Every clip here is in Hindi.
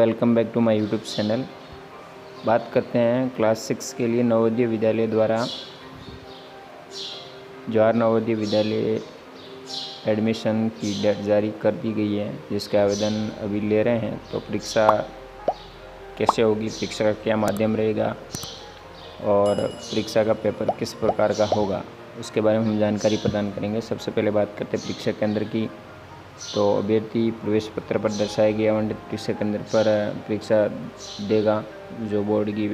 Welcome back to my YouTube channel. बात करते हैं क्लास 6 के लिए नवोदय विद्यालय द्वारा जवाहर नवोदय विद्यालय एडमिशन की डेट जारी कर दी गई है, जिसके आवेदन अभी ले रहे हैं। तो परीक्षा कैसे होगी, परीक्षा का क्या माध्यम रहेगा और परीक्षा का पेपर किस प्रकार का होगा, उसके बारे में हम जानकारी प्रदान करेंगे। सबसे पहले बात करते हैं परीक्षा केंद्र की। तो अभ्यर्थी प्रवेश पत्र पर दर्शाए गए आवंटित परीक्षा केंद्र पर परीक्षा देगा, जो बोर्ड की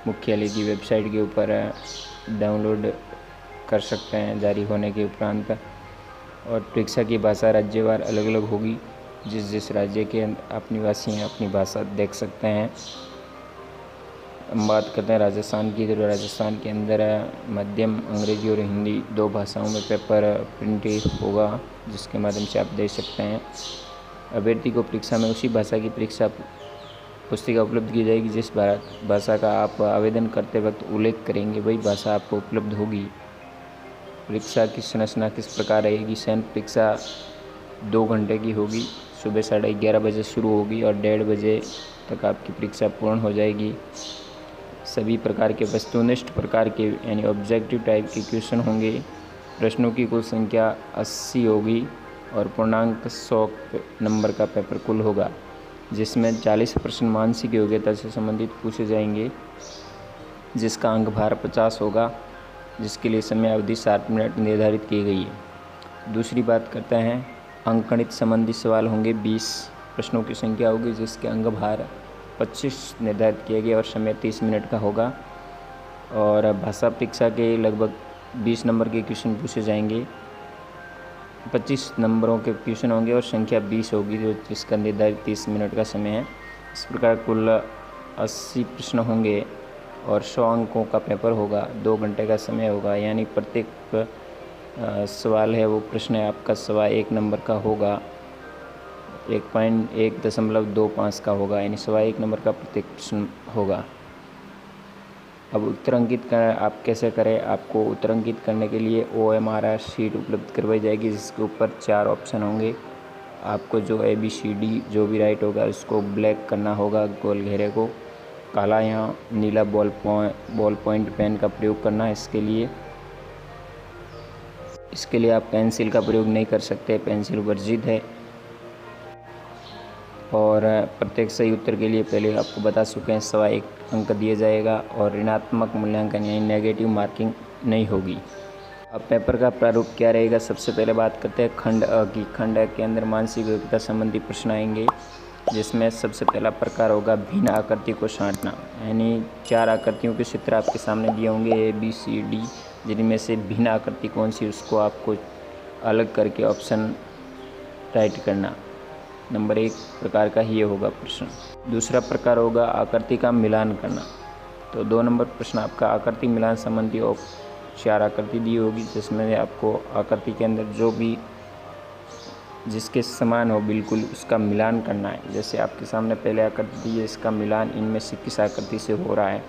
मुख्यालय की वेबसाइट के ऊपर डाउनलोड कर सकते हैं जारी होने के उपरांत। और परीक्षा की भाषा राज्यवार अलग अलग होगी, जिस राज्य के आप निवासी हैं अपनी भाषा देख सकते हैं। हम बात करते हैं राजस्थान की। तो राजस्थान के अंदर मध्यम अंग्रेजी और हिंदी दो भाषाओं में पेपर प्रिंट होगा, जिसके माध्यम से आप दे सकते हैं। अभ्यर्थी को परीक्षा में उसी भाषा की परीक्षा पुस्तिका उपलब्ध की जाएगी जिस भाषा का आप आवेदन करते वक्त उल्लेख करेंगे, वही भाषा आपको उपलब्ध होगी। परीक्षा की संरचना किस प्रकार रहेगी? संयुक्त परीक्षा 2 घंटे की होगी। सुबह 11:30 बजे शुरू होगी और 1:30 बजे तक आपकी परीक्षा पूर्ण हो जाएगी। सभी प्रकार के वस्तुनिष्ठ प्रकार के यानी ऑब्जेक्टिव टाइप के क्वेश्चन होंगे। प्रश्नों की कुल संख्या 80 होगी और पूर्णांक 100 नंबर का पेपर कुल होगा, जिसमें 40 प्रश्न मानसिक योग्यता से संबंधित पूछे जाएंगे, जिसका अंक भार 50 होगा, जिसके लिए समय अवधि 60 मिनट निर्धारित की गई है। दूसरी बात करते हैं अंकगणित संबंधी सवाल होंगे। 20 प्रश्नों की संख्या होगी, जिसके अंक भार 25 निर्धारित किए गए और समय 30 मिनट का होगा। और भाषा परीक्षा के लगभग 20 नंबर के क्वेश्चन पूछे जाएंगे। 25 नंबरों के क्वेश्चन होंगे और संख्या 20 होगी, जिसका निर्धारित 30 मिनट का समय है। इस प्रकार कुल 80 प्रश्न होंगे और 100 अंकों का पेपर होगा। 2 घंटे का समय होगा, यानी प्रत्येक सवाल है वो प्रश्न है आपका 1.25 नंबर का होगा, 1.125 का होगा, यानी 1.25 नंबर का प्रत्येक प्रश्न होगा। अब उत्तरांकित आप कैसे करें? आपको उत्तरांकित करने के लिए OMR शीट उपलब्ध करवाई जाएगी, जिसके ऊपर 4 ऑप्शन होंगे। आपको जो ABCD जो भी राइट होगा उसको ब्लैक करना होगा, गोल घेरे को काला या नीला बॉल पॉइंट पेन का प्रयोग करना है। इसके लिए आप पेंसिल का प्रयोग नहीं कर सकते, पेंसिल वर्जित है। और प्रत्येक सही उत्तर के लिए पहले आपको बता चुके हैं 1.25 अंक दिया जाएगा और ऋणात्मक मूल्यांकन यानी नेगेटिव मार्किंग नहीं होगी। अब पेपर का प्रारूप क्या रहेगा? सबसे पहले बात करते हैं खंड अ की। खंड अ के अंदर मानसिक योग्यता संबंधी प्रश्न आएंगे, जिसमें सबसे पहला प्रकार होगा भिन्न आकृति को छांटना, यानी 4 आकृतियों के चित्र आपके सामने दिए होंगे ABCD, जिनमें से भिन्न आकृति कौन सी उसको आपको अलग करके ऑप्शन राइट करना। नंबर 1 प्रकार का ये होगा प्रश्न। दूसरा प्रकार होगा आकृति का मिलान करना। तो 2 नंबर प्रश्न आपका आकृति मिलान संबंधी 4 आकृति दी होगी, जिसमें आपको आकृति के अंदर जो भी जिसके समान हो बिल्कुल उसका मिलान करना है। जैसे आपके सामने पहले आकृति दी है, इसका मिलान इनमें से किस आकृति से हो रहा है?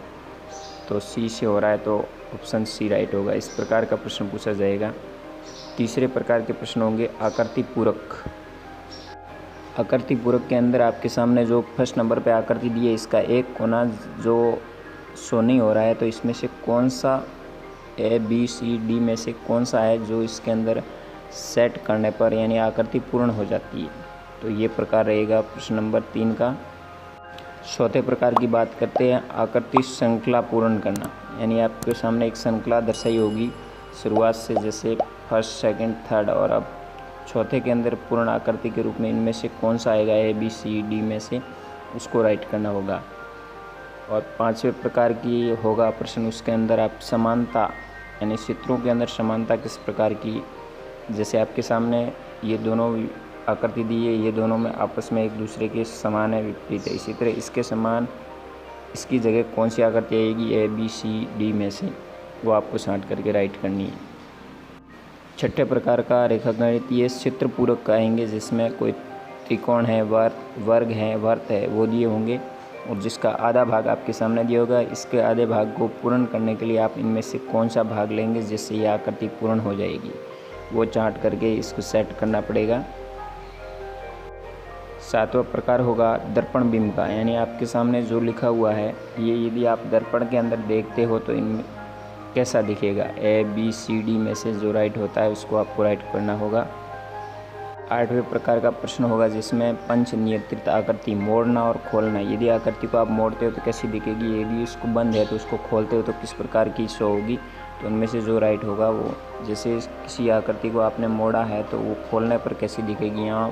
तो C से हो रहा है, तो ऑप्शन C राइट होगा। इस प्रकार का प्रश्न पूछा जाएगा। तीसरे प्रकार के प्रश्न होंगे आकृति पूरक। आकृति पूरक के अंदर आपके सामने जो फर्स्ट नंबर पे आकृति दी है, इसका एक कोना जो शो नहीं हो रहा है, तो इसमें से कौन सा ABCD में से कौन सा है जो इसके अंदर सेट करने पर यानी आकृति पूर्ण हो जाती है? तो ये प्रकार रहेगा प्रश्न नंबर 3 का। चौथे प्रकार की बात करते हैं आकृति श्रृंखला पूर्ण करना, यानी आपके सामने एक श्रृंखला दर्शाई होगी शुरुआत से, जैसे फर्स्ट, सेकंड, थर्ड, और अब चौथे के अंदर पूर्ण आकृति के रूप में इनमें से कौन सा आएगा ABCD में से, उसको राइट करना होगा। और 5वें प्रकार की होगा प्रश्न, उसके अंदर आप समानता यानी चित्रों के अंदर समानता किस प्रकार की, जैसे आपके सामने ये दोनों आकृति दी है, ये दोनों में आपस में एक दूसरे के समान है, विपरीत है, इसी तरह इसके समान इसकी जगह कौन सी आकृति आएगी ABCD में से, वो आपको छांट करके राइट करनी है। छठे प्रकार का रेखागणितीय चित्र पूरक आएंगे, जिसमें कोई त्रिकोण है, वर्ग है, वर्त है, वो दिए होंगे और जिसका आधा भाग आपके सामने दिया होगा। इसके आधे भाग को पूर्ण करने के लिए आप इनमें से कौन सा भाग लेंगे जिससे ये आकृति पूर्ण हो जाएगी, वो चार्ट करके इसको सेट करना पड़ेगा। सातवां प्रकार होगा दर्पण बिंब का, यानी आपके सामने जो लिखा हुआ है ये यदि आप दर्पण के अंदर देखते हो तो इनमें कैसा दिखेगा। ABCD में से जो राइट होता है उसको आपको राइट करना होगा। आठवें प्रकार का प्रश्न होगा जिसमें पंच नियंत्रित आकृति मोड़ना और खोलना। यदि आकृति को आप मोड़ते हो तो कैसी दिखेगी, यदि इसको बंद है तो उसको खोलते हो तो किस प्रकार की शो होगी। तो उनमें से जो राइट होगा वो, जैसे किसी आकृति को आपने मोड़ा है तो वो खोलने पर कैसी दिखेगी, यहाँ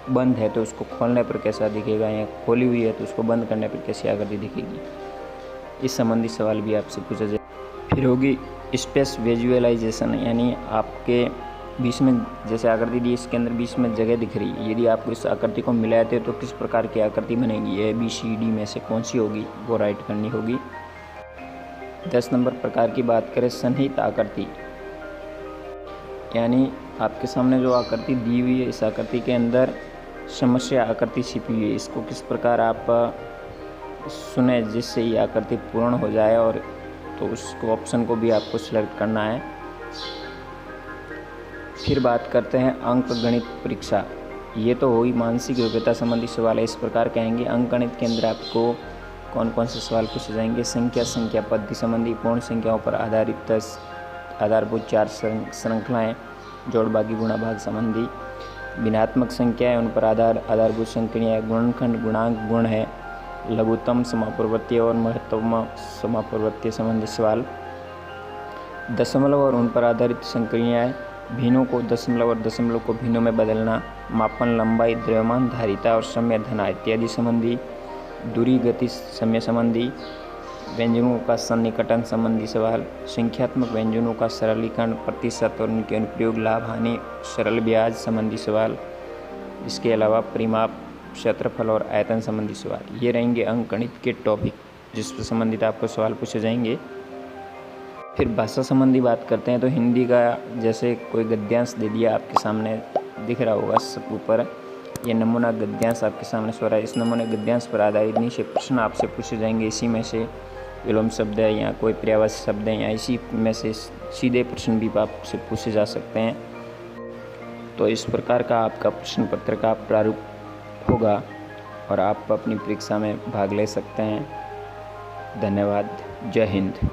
बंद है तो उसको खोलने पर कैसा दिखेगा, यहाँ खोली हुई है तो उसको बंद करने पर कैसी आकृति दिखेगी। इस संबंधी सवाल भी आपसे पूछा जाए। फिर होगी स्पेस विजुअलाइजेशन, यानी आपके बीच में जैसे आकृति दी इसके अंदर बीच में जगह दिख रही है, यदि आपको इस आकृति को मिलाते हो तो किस प्रकार की आकृति बनेगी, ABCD में से कौन सी होगी वो राइट करनी होगी। 10 नंबर प्रकार की बात करें सन्निहित आकृति, यानी आपके सामने जो आकृति दी हुई है इस आकृति के अंदर समस्या आकृति छिपी हुई है, इसको किस प्रकार आप सुने जिससे ये आकृति पूर्ण हो जाए, और तो उसको ऑप्शन को भी आपको सिलेक्ट करना है। फिर बात करते हैं अंक गणित परीक्षा। ये तो हुई मानसिक योग्यता संबंधी सवाल है। इस प्रकार कहेंगे अंक गणित के अंदर आपको कौन कौन से सवाल पूछे जाएंगे। संख्या पद्धति संबंधी, पूर्ण संख्याओं पर आधारित आधारभूत 4 श्रृंखलाएँ, जोड़ भागी गुणा भाग संबंधी, भिन्नात्मक संख्याएँ उन पर आधारभूत संख्याएँ, गुणनखंड गुणांक गुण है, लघुत्तम समापूर्वतीय और महत्तम समापूर्वतीय संबंधी सवाल, दशमलव और उन पर आधारित संक्रियाएँ, भिन्नों को दशमलव और दशमलव को भिन्नों में बदलना, मापन, लंबाई, द्रव्यमान, धारिता और समय धना इत्यादि संबंधी, दूरी, गति, समय संबंधी, व्यंजनों का सन्निकटन संबंधी सवाल, संख्यात्मक व्यंजनों का सरलीकरण, प्रतिशत और उनके अनुप्रयोग, लाभ हानि, सरल ब्याज संबंधी सवाल, इसके अलावा परिमाप, क्षेत्रफल और आयतन संबंधी सवाल। ये रहेंगे अंक गणित के टॉपिक जिससे संबंधित आपको सवाल पूछे जाएंगे। फिर भाषा संबंधी बात करते हैं तो हिंदी का जैसे कोई गद्यांश दे दिया आपके सामने दिख रहा होगा सब ऊपर, ये नमूना गद्यांश आपके सामने सो रहा है। इस नमूने गद्यांश पर आधारित नीचे प्रश्न आपसे पूछे जाएंगे। इसी में से विलोम शब्द है या कोई पर्यायवाची शब्द है या इसी में से सीधे प्रश्न भी आपसे पूछे जा सकते हैं। तो इस प्रकार का आपका प्रश्न पत्र का प्रारूप होगा और आप अपनी परीक्षा में भाग ले सकते हैं। धन्यवाद। जय हिंद।